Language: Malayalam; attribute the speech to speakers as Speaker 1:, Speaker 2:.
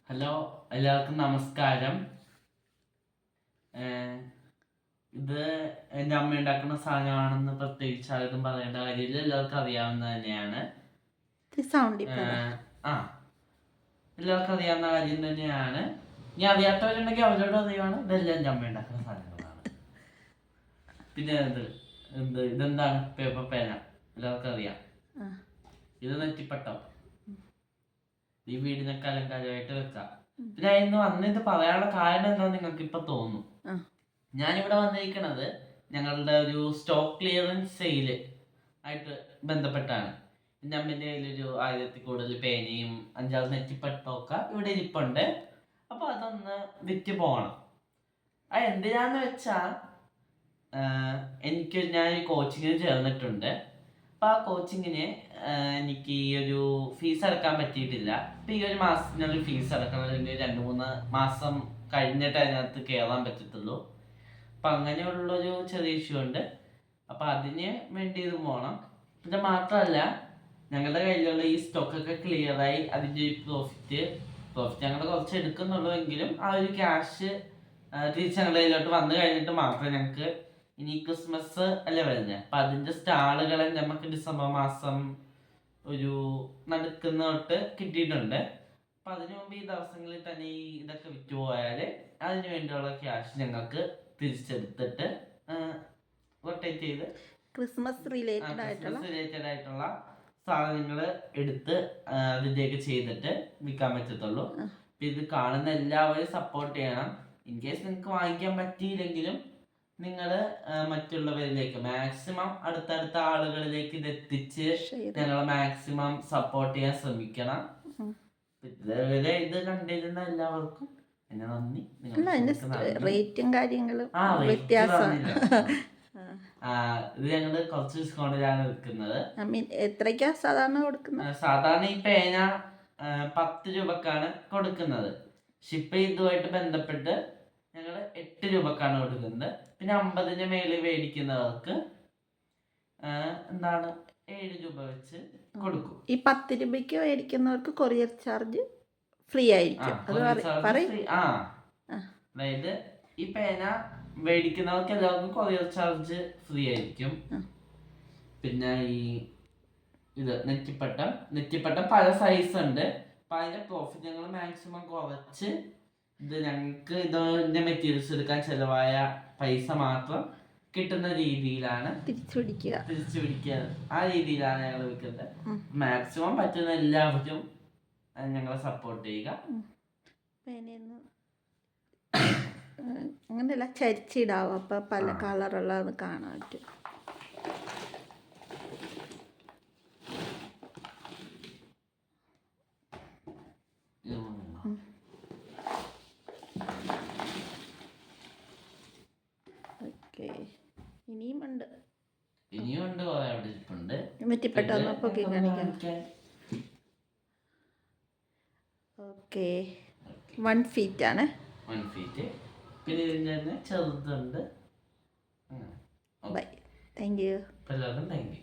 Speaker 1: ഹലോ, എല്ലാവർക്കും നമസ്കാരം. ഇത് എൻ്റെ അമ്മ ഉണ്ടാക്കുന്ന സാധനമാണെന്ന് പ്രത്യേകിച്ച് ആരും പറയേണ്ട കാര്യമില്ല, എല്ലാവർക്കും അറിയാവുന്ന തന്നെയാണ്. എല്ലാവർക്കും അറിയാവുന്ന കാര്യം തന്നെയാണ്. ഇനി അറിയാത്തവരുണ്ടെങ്കിൽ അവരോട് അറിയുവാണ്. ഇതെല്ലാം എൻ്റെ അമ്മ ഉണ്ടാക്കുന്ന സാധനങ്ങളാണ്. പിന്നെ ഇതെന്താണ്? പേപ്പർ പേന, എല്ലാവർക്കും അറിയാം. ഇത് നെറ്റിപ്പട്ടോ, ഈ വീടിനൊക്കെ അലങ്കാരമായിട്ട് വെക്കാം. പിന്നെ ഇന്ന് വന്നിട്ട് പറയാനുള്ള കാരണം എന്താ നിങ്ങൾക്ക് ഇപ്പൊ തോന്നും. ഞാനിവിടെ വന്നിരിക്കണത് ഞങ്ങളുടെ ഒരു സ്റ്റോക്ക് ക്ലിയറൻസ് സെയില് ആയിട്ട് ബന്ധപ്പെട്ടാണ്. എൻ്റെ അമ്മേൻ്റെ കയ്യിലൊരു 1000 കൂടുതൽ പേനയും 5-6 നെറ്റിപ്പട്ടമൊക്കെ ഇവിടെ ഇരിപ്പുണ്ട്. അപ്പൊ അതൊന്ന് വിറ്റ് പോകണം. എന്തിനാന്ന് വെച്ചാ ഞാൻ ഈ കോച്ചിങ്ങിന് ചേർന്നിട്ടുണ്ട്. അപ്പോൾ ആ കോച്ചിങ്ങിന് എനിക്ക് ഈ ഒരു ഫീസ് അടക്കാൻ പറ്റിയിട്ടില്ല. അപ്പം ഈ ഒരു മാസത്തിനുള്ളിൽ ഫീസ് അടക്കണം, അല്ലെങ്കിൽ 2-3 മാസം കഴിഞ്ഞിട്ട് അതിനകത്ത് കയറാൻ പറ്റത്തുള്ളൂ. അപ്പം അങ്ങനെയുള്ളൊരു ചെറിയ ഇഷ്യൂ ഉണ്ട്. അപ്പം അതിന് വേണ്ടി ഇത് പോകണം. പിന്നെ മാത്രമല്ല, ഞങ്ങളുടെ കയ്യിലുള്ള ഈ സ്റ്റോക്കൊക്കെ ക്ലിയറായി അതിൻ്റെ ഒരു പ്രോഫിറ്റ് ഞങ്ങൾ കുറച്ച് എടുക്കുന്നുള്ളൂ. എങ്കിലും ആ ഒരു ക്യാഷ് തിരിച്ച് ഞങ്ങളുടെ കയ്യിലോട്ട് വന്നു കഴിഞ്ഞിട്ട് മാത്രമേ ഞങ്ങൾക്ക് ഇനി ക്രിസ്മസ് അല്ലേ വരുന്നത്. അപ്പം അതിൻ്റെ സ്റ്റാളുകളെ നമുക്ക് ഡിസംബർ മാസം ഒരു നടുക്കുന്ന തൊട്ട് കിട്ടിയിട്ടുണ്ട്. അപ്പം അതിനു മുമ്പ് ഈ ദിവസങ്ങളിൽ തന്നെ ഈ ഇതൊക്കെ വിറ്റുപോയാൽ അതിന് വേണ്ടിയുള്ള ക്യാഷ് ഞങ്ങൾക്ക് തിരിച്ചെടുത്തിട്ട് റൊട്ടേറ്റ് ചെയ്ത്
Speaker 2: ക്രിസ്മസ് റിലേറ്റഡ്
Speaker 1: ആയിട്ടുള്ള സാധനങ്ങൾ എടുത്ത് അതിൻ്റെയൊക്കെ ചെയ്തിട്ട് വിൽക്കാൻ പറ്റത്തുള്ളൂ. അപ്പം ഇത് കാണുന്ന എല്ലാവരും സപ്പോർട്ട് ചെയ്യണം. ഇൻ കേസ് നിങ്ങൾക്ക് വാങ്ങിക്കാൻ പറ്റിയില്ലെങ്കിലും നിങ്ങൾ മറ്റുള്ളവരിലേക്ക് മാക്സിമം അടുത്തടുത്ത ആളുകളിലേക്ക് ഇത് എത്തിച്ച് ഞങ്ങൾ മാക്സിമം സപ്പോർട്ട് ചെയ്യാൻ ശ്രമിക്കണം. ഇതുവരെ ഇത് കണ്ടിരുന്ന എല്ലാവർക്കും എന്നെ നന്ദി.
Speaker 2: റേറ്റും കാര്യങ്ങളും
Speaker 1: ഇത് ഞങ്ങള് കുറച്ച് ഡിസ്കൗണ്ടിലാണ് വിൽക്കുന്നത്.
Speaker 2: എത്രയ്ക്കാ സാധാരണ കൊടുക്കുന്നത്?
Speaker 1: സാധാരണ ഈ പേന 10 രൂപക്കാണ് കൊടുക്കുന്നത്. ഷിപ്പ് ഇതുമായിട്ട് ബന്ധപ്പെട്ട് ഞങ്ങൾ 8 രൂപക്കാണ് കൊടുക്കുന്നത്. പിന്നെ 50-ന് മേളിൽ മേടിക്കുന്നവർക്ക് 7 രൂപ വെച്ച് കൊടുക്കും.
Speaker 2: ഈ 10 രൂപയ്ക്ക് മേടിക്കുന്നവർക്ക് കൊറിയർ ചാർജ് ഫ്രീ ആയിരിക്കും.
Speaker 1: അതായത് ഈ പേന മേടിക്കുന്നവർക്ക് എല്ലാവർക്കും കൊറിയർ ചാർജ് ഫ്രീ ആയിരിക്കും. പിന്നെ ഈ ഇത് നെറ്റിപ്പട്ടം പല സൈസ് ഉണ്ട്. അപ്പം അതിന്റെ പ്രോഫിറ്റ് ഞങ്ങൾ മാക്സിമം കുറച്ച് ഇത് ഞങ്ങൾക്ക് ഇതിന്റെ മെറ്റീരിയൽസ് എടുക്കാൻ ചെലവായ പൈസ മാത്രം കിട്ടുന്ന രീതിയിലാണ് തിരിച്ചു പിടിക്കുക. ആ രീതിയിലാണ് ഞങ്ങൾ വിൽക്കുന്നത്. മാക്സിമം പറ്റുന്ന എല്ലാവരും ഞങ്ങളെ സപ്പോർട്ട് ചെയ്യുക.
Speaker 2: അങ്ങനെയല്ല, ചരിച്ചിടാവും. അപ്പം പല കളറുള്ളത് കാണാൻ പറ്റും.
Speaker 1: ഇനിയുണ്ട്
Speaker 2: നെറ്റിപ്പട്ടൊന്ന് പൊക്കി കാണിക്കാം. ഓക്കെ, 1 ഫീറ്റ് ആണ്.
Speaker 1: 1 ഫീറ്റ്. പിന്നെ ഇതിൻ്റെ ചെറുതുണ്ട്.
Speaker 2: Bye, thank you.
Speaker 1: എല്ലാവർക്കും താങ്ക് യു.